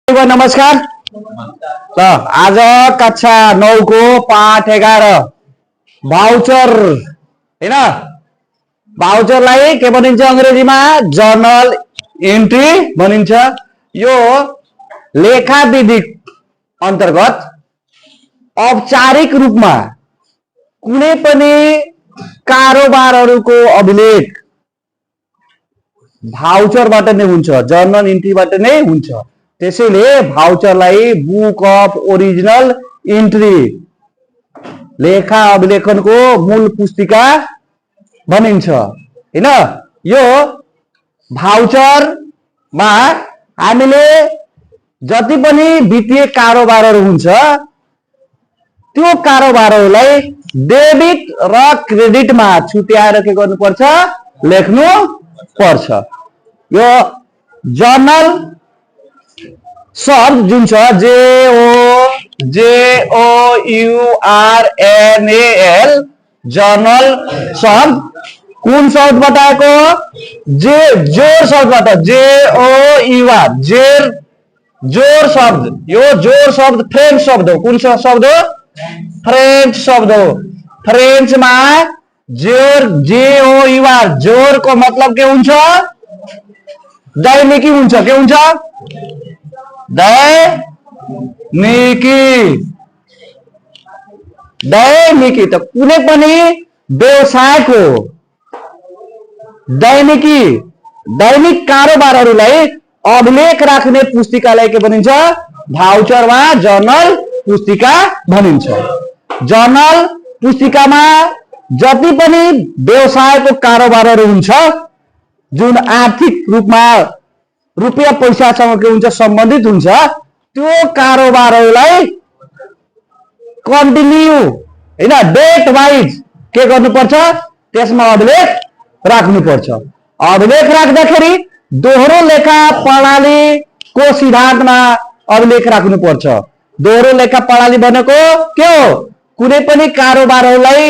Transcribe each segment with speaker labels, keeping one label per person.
Speaker 1: नमस्कार। त आज कक्षा 9 को पाठ 11 भाउचर हैन, भाउचरलाई के भनिन्छ अंग्रेजीमा जर्नल एन्ट्री भनिन्छ। यो लेखा विधि अन्तर्गत औपचारिक रूपमा कुनै पनि कारोबारहरूको अभिलेख भाउचरबाट नै हुन्छ, जर्नल एन्ट्रीबाट नै हुन्छ। त्यसैले भाउचरलाई बुक अफ ओरिजिनल एन्ट्री लेखा अभिलेखनको मूल पुस्तिका भनिन्छ हैन। यो भाउचरमा हामीले जति पनि वित्तीय कारोबारहरू हुन्छ त्यो कारोबारहरूलाई डेबिट र क्रेडिटमा छुट्याएर के गर्नुपर्छ, लेख्नु पर्छ। यो जर्नल शब्द जुन छ JOURNAL जर्नल शब्द कुन शब्दबाट आएको? जोर शब्दबाट, JOUR जोर शब्द। यो जोर शब्द फ्रेंच शब्द हो। कुन शब्द हो? फ्रेंच शब्द हो। फ्रेंचमा जोर JOUR जोर को मतलब के हुन्छ? दैनिकी हुन्छ। के हुन्छ? दैनिकी। त कुनै पनि व्यवसायको दैनिक कारोबारहरूलाई अभिलेख राख्ने पुस्तिकालाई के भनिन्छ? भाउचर वा जर्नल पुस्तिका भनिन्छ। जर्नल पुस्तिकामा जति पनि व्यवसायको कारोबारहरू हुन्छ जुन आर्थिक रूपमा रुपियाँ पैसासँग के हुन्छ, सम्बन्धित हुन्छ, त्यो कारोबारहरूलाई कन्टिन्यू हैन डेट वाइज के गर्नुपर्छ, त्यसमा अभिलेख राख्नुपर्छ। अभिलेख राख्दाखेरि दोहोरो लेखा प्रणालीको सिद्धान्तमा अभिलेख राख्नुपर्छ। दोहोरो लेखा प्रणाली भनेको के हो? कुनै पनि कारोबारहरूलाई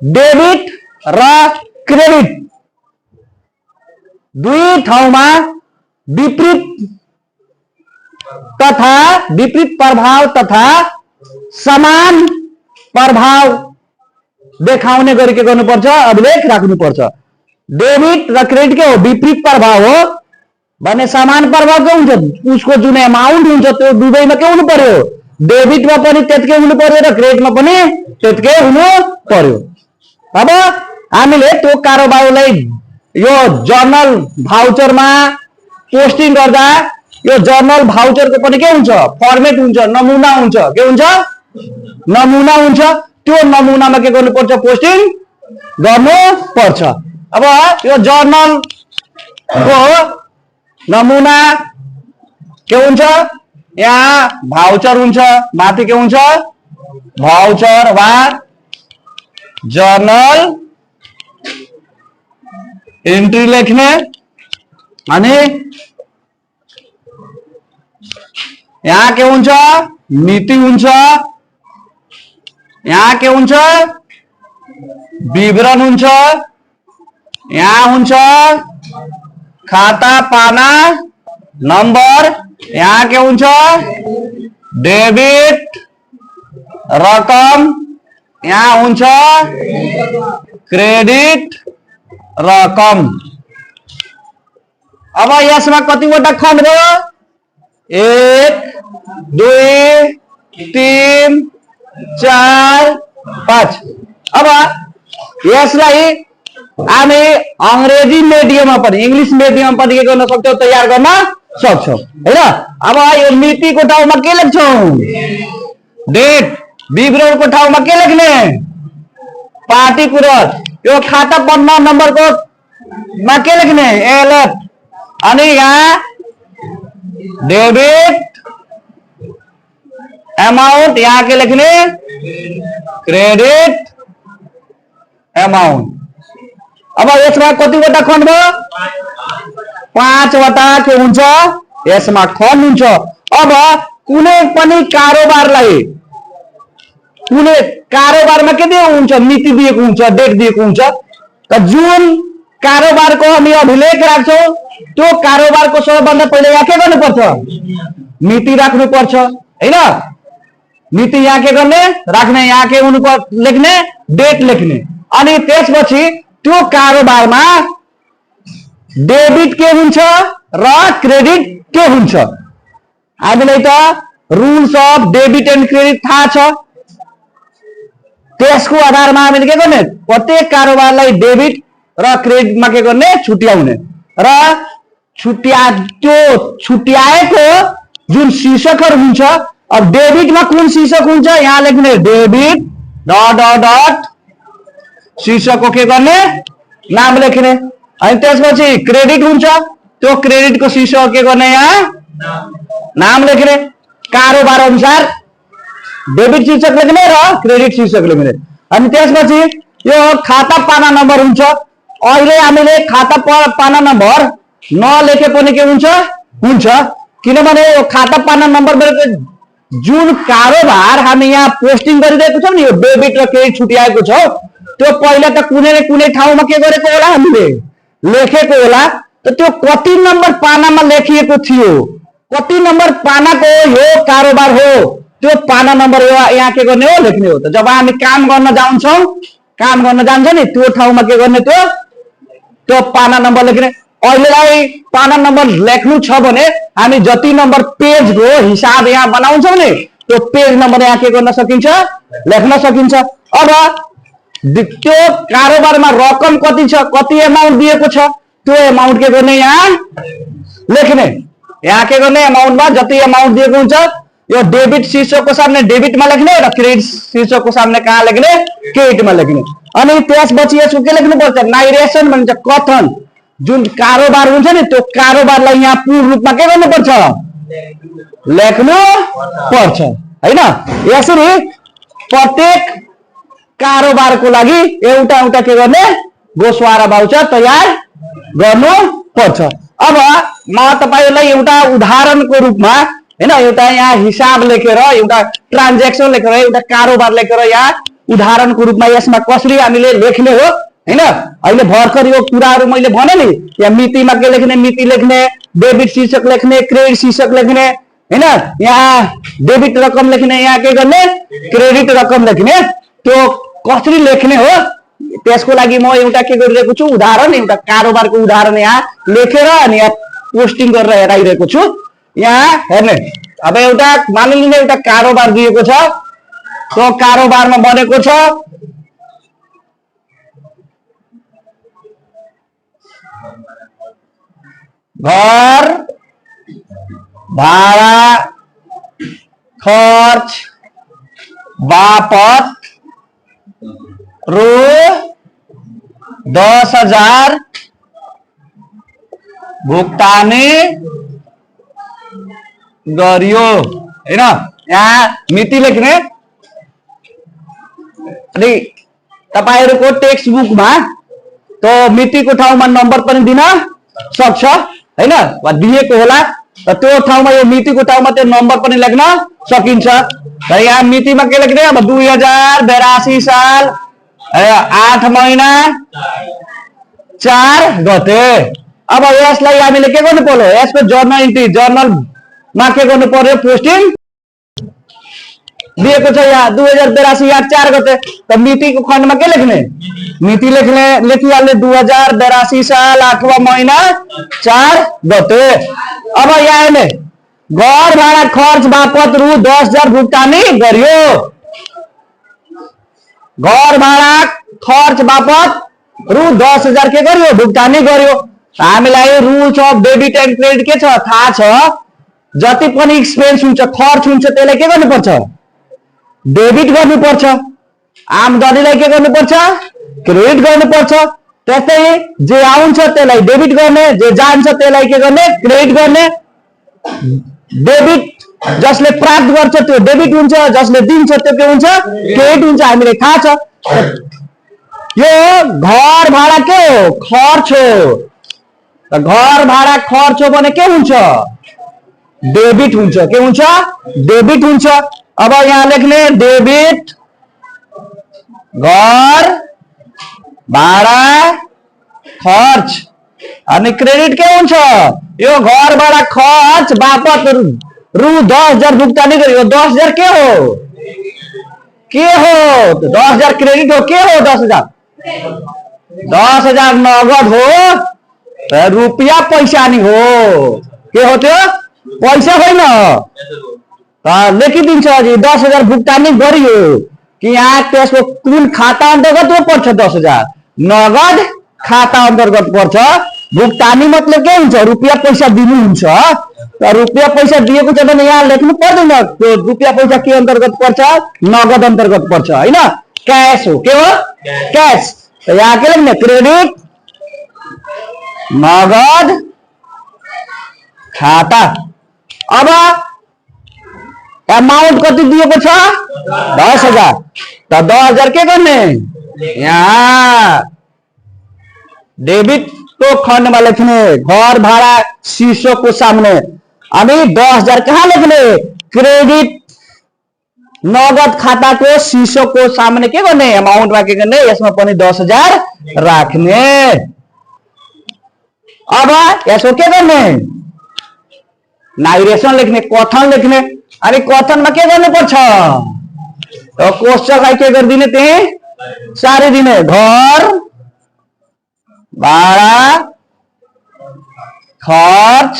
Speaker 1: डेबिट र क्रेडिट दुई ठाउँमा विपरीत प्रभाव तथा समान प्रभाव देखाउने गरी के गर्नुपर्छ, अभिलेख राख्नुपर्छ। डेबिट र क्रेडिट के हो? विपरीत प्रभाव हो भने समान प्रभाव के हुन्छ? उसको जुन अमाउन्ट हुन्छ त्यो दुवैमा के हुनु पर्यो? डेबिटमा पनि त्यतिकै हुनु पर्यो र क्रेडिटमा पनि त्यतिकै हुनु पर्यो। अब हामीले त्यो कारोबारलाई यो जर्नल भाउचरमा पोस्टिङ गर्दा यो जर्नल भाउचरको पनि के हुन्छ? फर्मेट हुन्छ, नमुना हुन्छ। के हुन्छ? नमुना हुन्छ। त्यो नमुनामा के गर्नुपर्छ? पोस्टिङ गर्नु पर्छ। अब यो जर्नल को नमुना के हुन्छ? यहाँ भाउचर हुन्छ, माथि के हुन्छ? भाउचर वा जर्नल एन्ट्री लेख्ने अनि यहाँ के हुन्छ? नीति हुन्छ। यहाँ के हुन्छ? विवरण हुन्छ। यहाँ हुन्छ खाता पाना नम्बर। यहाँ के हुन्छ? डेबिट रकम। यहाँ हुन्छ क्रेडिट रकम। अब यसमा कतिवटा खण्ड भयो? 1 2 3 4 5। अब यसलाई हामी अंग्रेजी मिडियममा पनि इंग्लिश मिडियममा पनि के गर्न सक्छौं? तयार गर्न सक्छौं हैन। अब यो नीतिको ठाउँमा के लेख्छौं? डेट। विवरणको ठाउँमा के लेख्ने? पार्टिकुलर। यो खाता पन्ना नम्बरको मा के लेख्ने? एलएफ। अनि यहाँ डेबिट अमाउन्ट, यहाँ के लेख्ने? Credit amount. अब यसमा कतिवटा खण्ड भयो? 5 वटा के हुन्छ? यसमा खण्ड हुन्छ। अब कुनै पनि कारोबारलाई कुनै कारोबारमा के दिएको हुन्छ? नीति दिएको हुन्छ, डेट दिएको हुन्छ। त जुन कारोबारको हामी अभिलेख राख्छौं त्यो कारोबारको सबभन्दा पहिले यहाँ के गर्नुपर्छ मिति राख्नुपर्छ हैन मिति यहाँ के गर्ने राख्ने यहाँ के हुनु लेख्ने डेट लेख्ने अनि त्यसपछि त्यो कारोबारमा डेबिट के हुन्छ र क्रेडिट के हुन्छ हामीलाई त rules of debit and credit थाहा छ त्यसको आधारमा हामीले के गर्ने प्रत्येक कारोबारलाई डेबिट र क्रेडिटमा के गर्ने छुट्याउने र त्यो छुट्याएको जुन शीर्षकहरु हुन्छ अब डेबिटमा कुन शीर्षक हुन्छ यहाँ लेख्ने डेबिट डट डट डट शीर्षकको के गर्ने नाम लेख्ने अनि त्यसपछि क्रेडिट हुन्छ त्यो क्रेडिटको शीर्षक के गर्ने यहाँ नाम लेख्ने कारोबार अनुसार डेबिट शीर्षक लेख्ने र क्रेडिट शीर्षक लेख्ने अनि त्यसपछि यो खाता पाना नम्बर हुन्छ अहिले हामीले खाता पाना नम्बर नलेखे पनि के हुन्छ किनभने यो खाता पाना नम्बर जुन कारोबार हामी यहाँ पोस्टिङ गरिरहेको छौं नि यो डेबिट र क्रेडिट छुट्याएको छ त्यो पहिला त कुनै न कुनै ठाउँमा के गरेको होला हामीले लेखेको होला त त्यो कति नम्बर पानामा लेखिएको थियो कति नम्बर पानाको यो कारोबार हो त्यो पाना नम्बर यहाँ के गर्ने हो लेख्ने हो त जब हामी काम गर्न जान्छ नि त्यो ठाउँमा के गर्ने त्यो पाना नम्बर लेख्ने अहिलेलाई पाना नम्बर लेख्नु छ भने हामी जति नम्बर पेजको हिसाब यहाँ बनाउँछौं नि त्यो पेज नम्बर यहाँ के गर्न सकिन्छ लेख्न सकिन्छ अब त्यो कारोबारमा रकम कति छ कति अमाउन्ट दिएको छ त्यो अमाउन्ट के गर्ने यहाँ लेख्ने यहाँ के गर्ने अमाउन्टमा जति अमाउन्ट दिएको हुन्छ यो डेबिट शीर्षकको सामने डेबिटमा लेख्ने र क्रेडिट शीर्षकको सामने कहाँ लेख्ने क्रेडिटमा लेख्ने अनि त्यसपछि यसको के लेख्नुपर्छ नारेसन भन्छ कथन जुन कारोबार हुन्छ नि त्यो कारोबारलाई यहाँ पूर्ण रूपमा के गर्नुपर्छ लेख्नु पर्छ हैन यसरी प्रत्येक कारोबारको लागि एउटा एउटा के गर्ने गोस्वारा भाउचर तयार गर्नु पर्छ अब म तपाईहरुलाई एउटा उदाहरणको रूपमा हैन एउटा यहाँ हिसाब लेखेर एउटा ट्रान्ज्याक्सन लेखेर एउटा कारोबार लेखेर यहाँ उदाहरणको रूपमा यसमा कसरी हामीले लेख्ने हो हैन अहिले भर्खर यो कुराहरु मैले भने नि यहाँ मितिमा के लेख्ने मिति लेख्ने डेबिट शीर्षक लेख्ने क्रेडिट शीर्षक लेख्ने हैन यहाँ डेबिट रकम लेख्ने यहाँ के गर्ने क्रेडिट रकम लेख्ने त्यो कसरी लेख्ने हो त्यसको लागि म एउटा के गरिरहेको छु उदाहरण एउटा कारोबारको उदाहरण यहाँ लेखेर अनि यहाँ पोस्टिङ गरेर हेराइरहेको छु यहाँ हेर्ने अब एउटा मानिलिने एउटा कारोबार दिएको छ त्यो कारोबारमा बनेको छ घर भाडा खर्च बापत रु 10,000 भुक्तानी गरियो हैन यहाँ मिति लेख्ने अनि तपाईहरुको टेक्स्ट बुकमा त्यो मितिको ठाउँमा नम्बर पनि दिन सक्छ हैन वा दिएको होला र त्यो ठाउँमा यो मितिको ठाउँमा त्यो नम्बर पनि लेख्न सकिन्छ र यहाँ मितिमा के लेख्ने अब 2082 साल 8 महिना 4 गते अब यसलाई हामीले के गर्नु पर्यो यसको जर्नल इन्ट्री जर्नलमा के गर्नु पर्यो पोस्टिङ दिएको छ यहाँ 2082 या 4 गते त मितिको खण्डमा के लेख्ने मिति लेखिहाल्ने 2082 साल 8वां महिना 4 गते अब यहाँ हेर्ने घर भाडा खर्च बापत रु 10,000 भुक्तानी गरियो घर भाडा खर्च बापत रु 10,000 के गरियो भुक्तानी गरियो हामीलाई rules of debit and credit के छ थाहा छ जति पनि एक्सपेन्स हुन्छ खर्च हुन्छ त्यसलाई के गर्नुपर्छ डेबिट गर्नुपर्छ आमदानीलाई के गर्नुपर्छ क्रेडिट गर्नुपर्छ त्यस्तै जे आउँछ त्यसलाई डेबिट गर्ने जे जान्छ त्यसलाई के गर्ने क्रेडिट गर्ने डेबिट जसले प्राप्त गर्छ त्यो डेबिट हुन्छ जसले दिन्छ त्यो के हुन्छ क्रेडिट हुन्छ हामीलाई थाहा छ यो घर भाडा के हो खर्च हो त घर भाडा खर्च हो भने के हुन्छ डेबिट हुन्छ के हुन्छ डेबिट हुन्छ अब यहाँ लेख्ने डेबिट घर भाडा खर्च अनि क्रेडिट के हुन्छ यो घरबाट खर्च बापत रु 10,000 भुक्तानी गरियो 10,000 के हो 10,000 क्रेडिट हो के हो 10,000 नगद हो तो रुपया पैसा नहीं हो के हो त्यो पैसा होइन लेखिदिन्छ जी 10,000 भुक्तानी गरियो कि यहाँ त्यसको कुन खाता अन्तर्गत हो पर्छ 10,000 नगद खाता अन्तर्गत पर्छ भुक्तानी मतलब के हुन्छ रुपया पैसा दिनुहुन्छ तो रुपया पैसा दिएको छ भने यहाँ लेख्नु पर्दैन त्यो रुपया पैसा के अन्तर्गत पर्छ नगद अन्तर्गत पर्छ हैन क्याश हो के हो क्याश तो यहाँ के लेख्ने क्रेडिट नगद खाता अब अमाउन्ट कति दिएको छ 10,000 तो 10,000 के गर्ने यहाँ डेबिट को खंड में लिखने घर भाड़ा शीर्षक को सामने अभी 10,000 कहाँ लिखने क्रेडिट नगद खाता को शीर्षक को सामने के करने अमाउंट में के करने इसमें पनि 10,000 राख्ने अब यसो के गर्ने नाइरेशन लेख्ने कथन लेख्ने अनि कथन में के गर्नु पर्छ तो कोष्ठकलाई के गरिदिने त्यही सारिदिने घर भाड़ा खर्च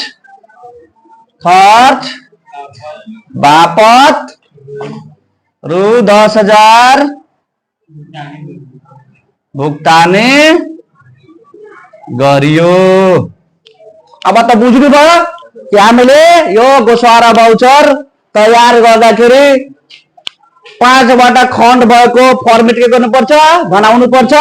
Speaker 1: बापत रु 10,000 भुक्तानी गरियो अब त बुझ्नु भयो कि हामीले यो गोसवारा भाउचर तयार गर्दाखेरि 5वटा खण्ड भएको फर्मेट के गर्नुपर्छ बनाउनु पर्छ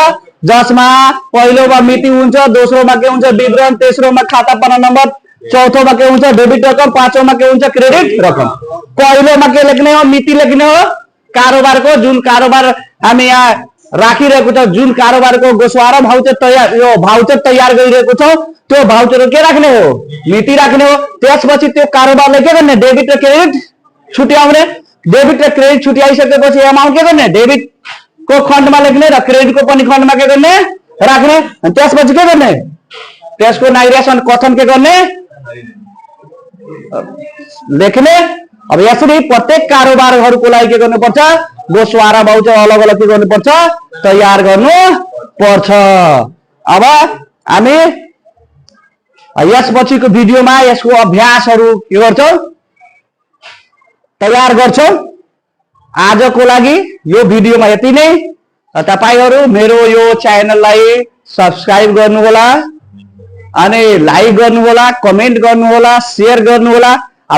Speaker 1: जसमा पहिलोमा मिति हुन्छ दोस्रोमा के हुन्छ विवरण तेस्रोमा खाता पाना नम्बर चौथोमा के हुन्छ डेबिट रकम पाँचौंमा के हुन्छ क्रेडिट रकम पहिलोमा के लेख्ने हो मिति लेख्ने हो कारोबारको जुन कारोबार हामी यहाँ राखिरहेको छ जुन कारोबारको गोसवारा भाउचर तयार यो भाउचर तयार गरिरहेको छ त्यो भाउचर के राख्ने हो मिति राख्ने हो त्यसपछि त्यो कारोबारले के गर्ने डेबिट र क्रेडिट छुट्याउने डेबिट र क्रेडिट छुट्याइसकेपछि अमाउन्ट के गर्ने डेबिट को खण्ड में लेख्ने र क्रेडिट को पनि खण्ड में के गर्ने राख्ने अनि त्यसपछि के गर्ने त्यसको नाइरेसन कथन के गर्ने लेख्ने अब यसरी प्रत्येक कारोबारहरुको लागि के गर्नुपर्छ गोसवारा भाउचर अलग अलग के गर्नुपर्छ तयार गर्नुपर्छ अब हामी यसपछिको भिडियोमा यसको अभ्यासहरु के गर्छौं तयार गर्छौं आजको लागि यो भिडियोमा यति नै तपाईहरु मेरो यो च्यानललाई सब्स्क्राइब गर्नु होला अनि लाइक गर्नु होला कमेन्ट गर्नु होला शेयर गर्नु होला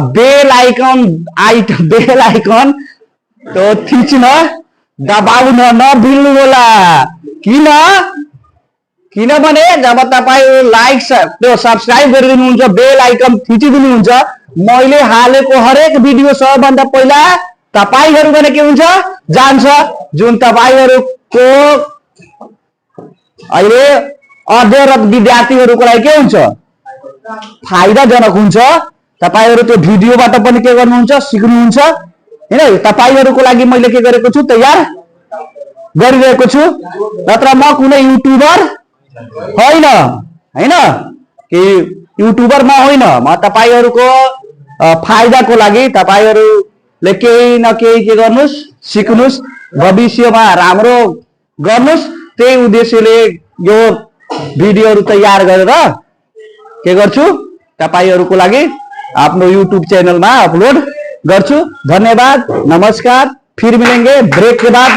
Speaker 1: बेल आइकन तो थिच्न दबाउन नबिल्नु होला किनभने जब तपाईहरु लाइक त्यो सब्स्क्राइब गरिदिनुहुन्छ बेल आइकन थिचिदिनुहुन्छ मैले हालेको हरेक भिडियो सबभन्दा पहिला तपाईहरु भने के हुन्छ जान्छ जुन तपाईहरुको अहिले अध्ययनरत विद्यार्थीहरुको लागि के हुन्छ फाइदाजनक हुन्छ तपाईहरु त्यो भिडियोबाट पनि के गर्नुहुन्छ सिक्नुहुन्छ हैन तपाईहरुको लागि मैले के गरेको छु तयार गरिरहेको छु नत्र म कुनै युट्युबर होइन हैन कि युट्युबर म होइन म तपाईहरुको फाइदाको लागि तपाईहरुले केही न केही के गर्नुस् सिक्नुस् भविष्यमा राम्रो गर्नुस् त्यही उद्देश्यले यो भिडियोहरु तयार गरेर के गर्छु तपाईहरुको लागि आफ्नो YouTube चैनल में अपलोड गर्छु धन्यवाद नमस्कार फिर मिलेंगे ब्रेक के बाद